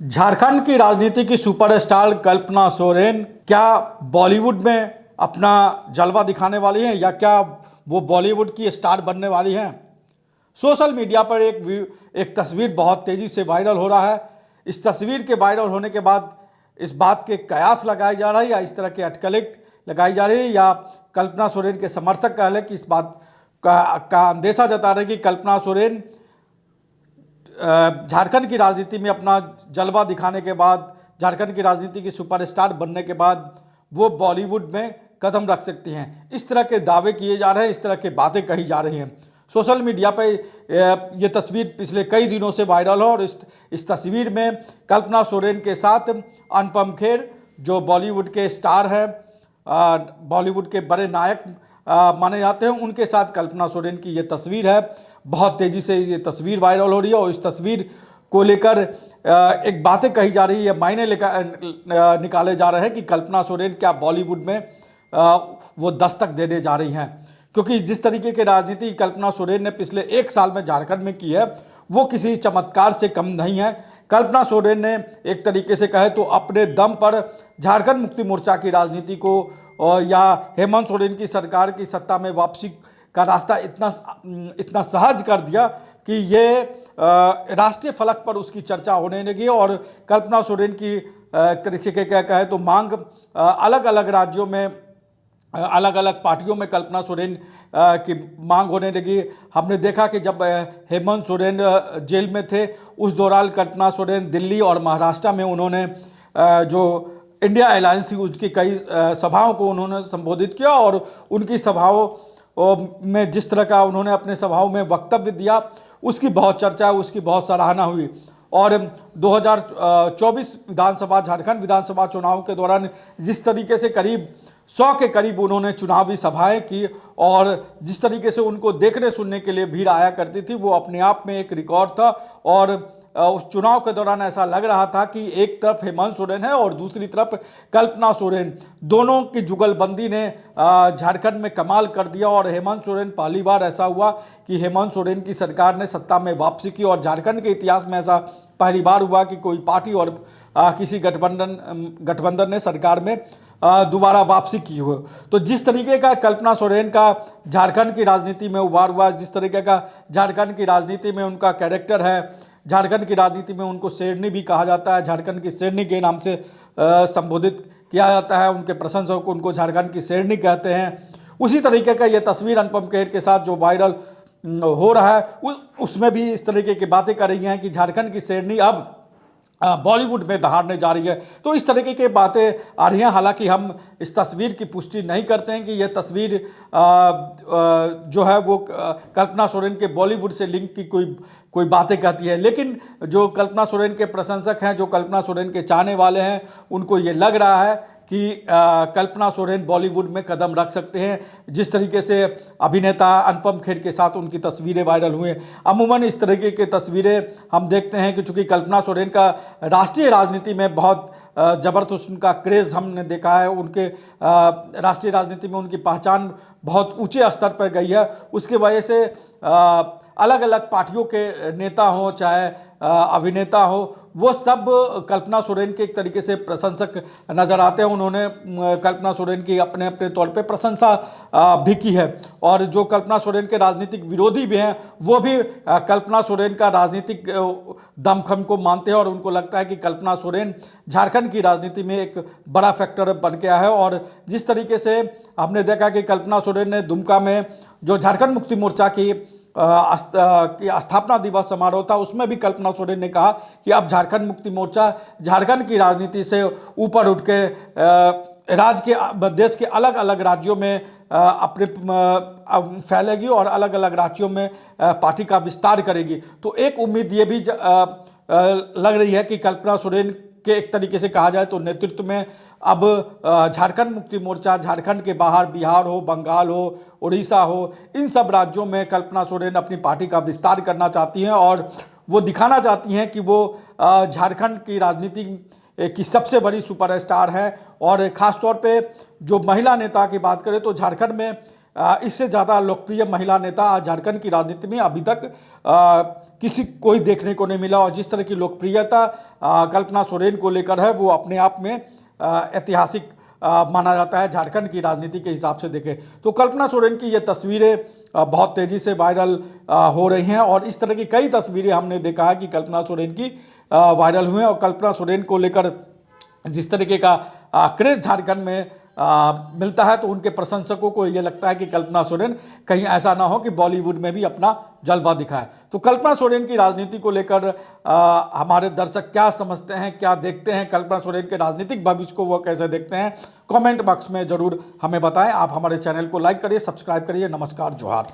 झारखंड की राजनीति की सुपरस्टार कल्पना सोरेन क्या बॉलीवुड में अपना जलवा दिखाने वाली हैं या क्या वो बॉलीवुड की स्टार बनने वाली हैं। सोशल मीडिया पर एक तस्वीर बहुत तेज़ी से वायरल हो रहा है। इस तस्वीर के वायरल होने के बाद इस बात के कयास लगाए जा रहे हैं या इस तरह के अटकलें लगाई जा रही है या कल्पना सोरेन के समर्थक कह लें कि इस बात का अंदेशा जता रहे कि कल्पना सोरेन झारखंड की राजनीति में अपना जलवा दिखाने के बाद, झारखंड की राजनीति की सुपरस्टार बनने के बाद वो बॉलीवुड में कदम रख सकती हैं। इस तरह के दावे किए जा रहे हैं, इस तरह की बातें कही जा रही हैं। सोशल मीडिया पे ये तस्वीर पिछले कई दिनों से वायरल है और इस तस्वीर में कल्पना सोरेन के साथ अनुपम खेर जो बॉलीवुड के स्टार हैं, बॉलीवुड के बड़े नायक माने जाते हैं, उनके साथ कल्पना सोरेन की ये तस्वीर है। बहुत तेज़ी से ये तस्वीर वायरल हो रही है और इस तस्वीर को लेकर एक बातें कही जा रही है, मायने निकाले जा रहे हैं कि कल्पना सोरेन क्या बॉलीवुड में वो दस्तक देने जा रही हैं, क्योंकि जिस तरीके की राजनीति कल्पना सोरेन ने पिछले एक साल में झारखंड में की है वो किसी चमत्कार से कम नहीं है। कल्पना सोरेन ने एक तरीके से कहे तो अपने दम पर झारखंड मुक्ति मोर्चा की राजनीति को या हेमंत सोरेन की सरकार की सत्ता में वापसी का रास्ता इतना सहज कर दिया कि ये राष्ट्रीय फलक पर उसकी चर्चा होने लगी और कल्पना सोरेन की तरीके के क्या कहें तो मांग अलग अलग राज्यों में, अलग अलग पार्टियों में कल्पना सोरेन की मांग होने लगी। हमने देखा कि जब हेमंत सोरेन जेल में थे उस दौरान कल्पना सोरेन दिल्ली और महाराष्ट्र में उन्होंने जो इंडिया अलायंस थी उसकी कई सभाओं को उन्होंने संबोधित किया और उनकी सभाओं में जिस तरह का उन्होंने अपने सभाओं में वक्तव्य दिया उसकी बहुत चर्चा, उसकी बहुत सराहना हुई। और 2024 विधानसभा, झारखंड विधानसभा चुनाव के दौरान जिस तरीके से करीब 100 के करीब उन्होंने चुनावी सभाएं की और जिस तरीके से उनको देखने सुनने के लिए भीड़ आया करती थी वो अपने आप में एक रिकॉर्ड था। और उस चुनाव के दौरान ऐसा लग रहा था कि एक तरफ हेमंत सोरेन है और दूसरी तरफ कल्पना सोरेन, दोनों की जुगलबंदी ने झारखंड में कमाल कर दिया। और हेमंत सोरेन, पहली बार ऐसा हुआ कि हेमंत सोरेन की सरकार ने सत्ता में वापसी की और झारखंड के इतिहास में ऐसा पहली बार हुआ कि कोई पार्टी और किसी गठबंधन ने सरकार में दोबारा वापसी की हो। तो जिस तरीके का कल्पना सोरेन का झारखंड की राजनीति में उभार हुआ, जिस तरीके का झारखंड की राजनीति में उनका कैरेक्टर है, झारखंड की राजनीति में उनको शेरनी भी कहा जाता है, झारखंड की शेरनी के नाम से संबोधित किया जाता है, उनके प्रशंसक को उनको झारखंड की शेरनी कहते हैं। उसी तरीके का ये तस्वीर अनुपम खेर के साथ जो वायरल हो रहा है उसमें भी इस तरीके की बातें कर रही हैं कि झारखंड की शेरनी अब बॉलीवुड में दहाड़ने जा रही है। तो इस तरीके की बातें आ रही हैं। हालांकि हम इस तस्वीर की पुष्टि नहीं करते हैं कि यह तस्वीर जो है वो कल्पना सोरेन के बॉलीवुड से लिंक की कोई बातें कहती है, लेकिन जो कल्पना सोरेन के प्रशंसक हैं, जो कल्पना सोरेन के चाहने वाले हैं, उनको ये लग रहा है कि कल्पना सोरेन बॉलीवुड में कदम रख सकते हैं। जिस तरीके से अभिनेता अनुपम खेर के साथ उनकी तस्वीरें वायरल हुई हैं, अमूमन इस तरीके की तस्वीरें हम देखते हैं कि चूँकि कल्पना सोरेन का राष्ट्रीय राजनीति में बहुत ज़बरदस्त उनका क्रेज़ हमने देखा है, उनके राष्ट्रीय राजनीति में उनकी पहचान बहुत ऊंचे स्तर पर गई है। उसकी वजह से अलग अलग पार्टियों के नेता हों चाहे अभिनेता हो, वो सब कल्पना सोरेन के एक तरीके से प्रशंसक नज़र आते हैं। उन्होंने कल्पना सोरेन की अपने अपने तौर पे प्रशंसा भी की है और जो कल्पना सोरेन के राजनीतिक विरोधी भी हैं वो भी कल्पना सोरेन का राजनीतिक दमखम को मानते हैं और उनको लगता है कि कल्पना सोरेन झारखंड की राजनीति में एक बड़ा फैक्टर बन गया है। और जिस तरीके से हमने देखा कि कल्पना सोरेन ने दुमका में जो झारखंड मुक्ति मोर्चा की स्थापना दिवस समारोह था उसमें भी कल्पना सोरेन ने कहा कि अब झारखंड मुक्ति मोर्चा झारखंड की राजनीति से ऊपर उठ के देश के अलग अलग राज्यों में अपने फैलेगी और अलग अलग राज्यों में पार्टी का विस्तार करेगी। तो एक उम्मीद ये भी लग रही है कि कल्पना सोरेन के एक तरीके से कहा जाए तो नेतृत्व में अब झारखंड मुक्ति मोर्चा झारखंड के बाहर बिहार हो, बंगाल हो, उड़ीसा हो, इन सब राज्यों में कल्पना सोरेन अपनी पार्टी का विस्तार करना चाहती हैं और वो दिखाना चाहती हैं कि वो झारखंड की राजनीति की सबसे बड़ी सुपरस्टार है। और ख़ास तौर पे जो महिला नेता की बात करें तो झारखंड में इससे ज़्यादा लोकप्रिय महिला नेता झारखंड की राजनीति में अभी तक किसी कोई देखने को नहीं मिला। और जिस तरह की लोकप्रियता कल्पना सोरेन को लेकर है वो अपने आप में ऐतिहासिक माना जाता है। झारखंड की राजनीति के हिसाब से देखें तो कल्पना सोरेन की ये तस्वीरें बहुत तेज़ी से वायरल हो रही हैं और इस तरह की कई तस्वीरें हमने देखा है कि कल्पना सोरेन की वायरल हुए और कल्पना सोरेन को लेकर जिस तरीके का क्रेज झारखंड में मिलता है तो उनके प्रशंसकों को ये लगता है कि कल्पना सोरेन कहीं ऐसा ना हो कि बॉलीवुड में भी अपना जलवा दिखाए। तो कल्पना सोरेन की राजनीति को लेकर हमारे दर्शक क्या समझते हैं, क्या देखते हैं, कल्पना सोरेन के राजनीतिक भविष्य को वो कैसे देखते हैं, कमेंट बॉक्स में ज़रूर हमें बताएं। आप हमारे चैनल को लाइक करिए, सब्सक्राइब करिए। नमस्कार, जोहार।